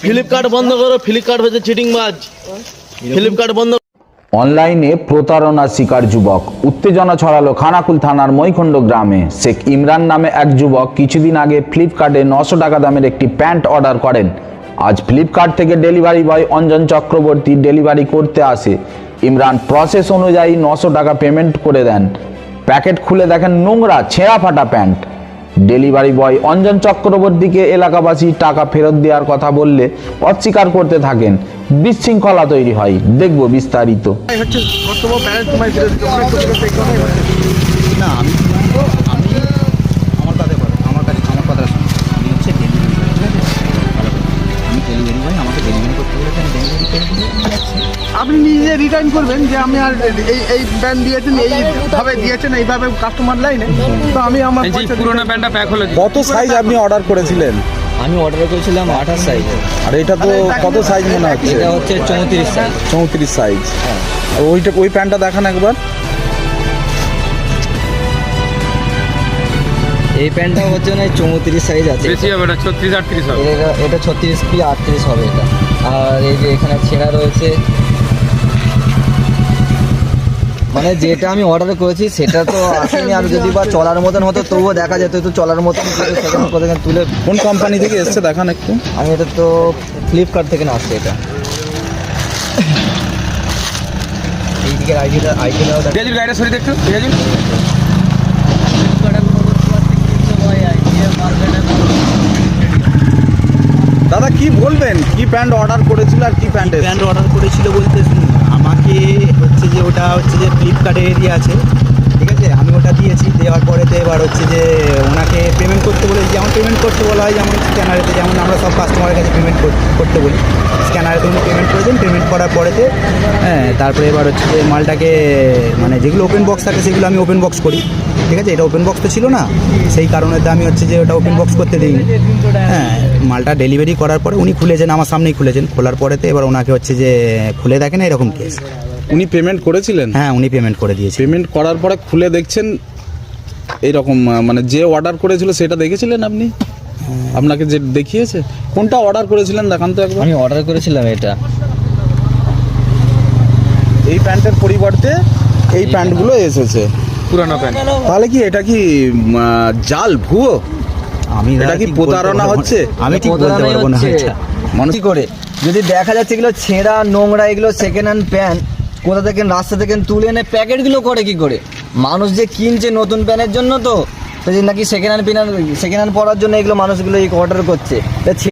Flipkart বন্ধ করো, Flipkart হচ্ছে চিটিংবাজ। ফ্লিপকার্ট বন্ধ। অনলাইনে প্রতারণার শিকার যুবক, উত্তেজনা ছড়ালো খানাকুল থানার মৈখণ্ড গ্রামে। শেখ ইমরান নামে এক যুবক কিছুদিন আগে ফ্লিপকার্টে 900 টাকা দামের একটি প্যান্ট অর্ডার করেন। আজ ফ্লিপকার্ট থেকে delivery boy Anjan Chakraborty delivery করতে আসে। ইমরান প্রসেস অনুযায়ী 900 টাকা পেমেন্ট করে দেন। প্যাকেট খুলে দেখেন নোংরা ছেঁড়া ফাটা প্যান্ট। ডেলিভারি বয় অঞ্জন চক্রবর্তীকে এলাকাবাসী টাকা ফেরত দেওয়ার কথা বললে অস্বীকার করতে থাকেন। বিশৃঙ্খলা তৈরি হয়। দেখব বিস্তারিত। না আমি আমার কথা বলো, আমার কথা শুনুন। আমি হচ্ছে ডেলিভারি বয়, ঠিক আছে? আমি ডেলিভারি বয়, আমাকে ডেলিভারি করতে বলেছে, আমি ডেলিভারি করে দিচ্ছি। আপনি নিজে রিটার্ন করবেন যে আমি আর এই প্যান্ট দিয়েছেন, এইভাবে দিয়েছেন, এইভাবে কাস্টমার লাইনে, তো আমি আমার পুরোনো প্যান্টটা প্যাক হলো। কত সাইজ আপনি অর্ডার করেছিলেন? আমি অর্ডার করেছিলাম 28 সাইজে। আর এটা তো কত সাইজ মনে হচ্ছে? এটা হচ্ছে 34 সাইজ। 34 সাইজ। ওই প্যান্টটা দেখান একবার। এই প্যান্টটা হচ্ছে না 34 সাইজ আছে। বেশি হবে না, 36 38 হবে। এটা 36 কি 38 হবে এটা। আর এই যে এখানে ছেঁড়া রয়েছে, মানে যেটা আমি অর্ডার করেছি সেটা তো আসেনি। আর যদি বা চলার মতন হতো তবুও দেখা যেত, তো চলার মতন সেখানে কোথাও তুলে। কোন কোম্পানি থেকে এসছে দেখান একটু। আমি এটা তো ফ্লিপকার্ট থেকে না আসছে এটা। এই দিকের আইডিটা রিয়াজুল গাড়িটা সরিয়ে দেখতো রিয়াজুল। দাদা কি বলবেন, কি প্যান্ট অর্ডার করেছিল আর কি প্যান্ট এসেছে? প্যান্ট অর্ডার করেছিল বলতে আমাকে হচ্ছে যে ওটা হচ্ছে যে ফ্লিপকার্টের এরিয়া আছে, ঠিক আছে? আমি ওটা দিয়েছি, দেওয়ার পরেতে এবার হচ্ছে যে ওনাকে পেমেন্ট করতে বলে, যেমন পেমেন্ট করতে বলা হয়, যেমন স্ক্যানারেতে, যেমন আমরা সব কাস্টমারের কাছে পেমেন্ট করতে বলি, স্ক্যানারেতে উনি পেমেন্ট করেছেন। পেমেন্ট করার পরেতে তারপরে এবার হচ্ছে যে মালটাকে, মানে যেগুলো ওপেন বক্স থাকে সেগুলো আমি ওপেন বক্স করি, ঠিক আছে? এটা ওপেন বক্স তো ছিল না, সেই কারণে আমি হচ্ছে যে ওটা ওপেন বক্স করতে দিইনি। মালটা ডেলিভারি করার পরে উনি খুলেছেন, আমার সামনেই খুলেছেন। খোলার পরেতে এবার ওনাকে হচ্ছে যে খুলে দেখেন এরকম কেস। উনি পেমেন্ট করেছিলেন? হ্যাঁ, উনি পেমেন্ট করে দিয়েছে। পেমেন্ট করার পরে খুলে দেখছেন এইরকম, মানে যে অর্ডার করেছিল সেটা দেখেছিলেন আপনি? আপনাকে যে দেখিয়েছে, কোনটা অর্ডার করেছিলেন দেখান তো একবার। আমি অর্ডার করেছিলাম এটা। এই প্যান্টের পরিবর্তে এই প্যান্টগুলো এসেছে, পুরোনো প্যান্ট। তাহলে কি এটা কি জাল ভুয়ো? আমি এটা কি প্রতারণা হচ্ছে? আমি ঠিক বলতে পারবো না এটা। মানুষ কি করে যদি দেখা যাচ্ছে এগুলো ছেঁড়া নোংরা, এগুলো সেকেন্ড হ্যান্ড প্যান্ট কোথা থেকে রাস্তা থেকে তুলে এনে প্যাকেটগুলো করে কি করে? মানুষ যে কিনছে নতুন প্যান্টের জন্য, তো নাকি সেকেন্ড হ্যান্ড পরার জন্য এগুলো মানুষগুলো অর্ডার করছে।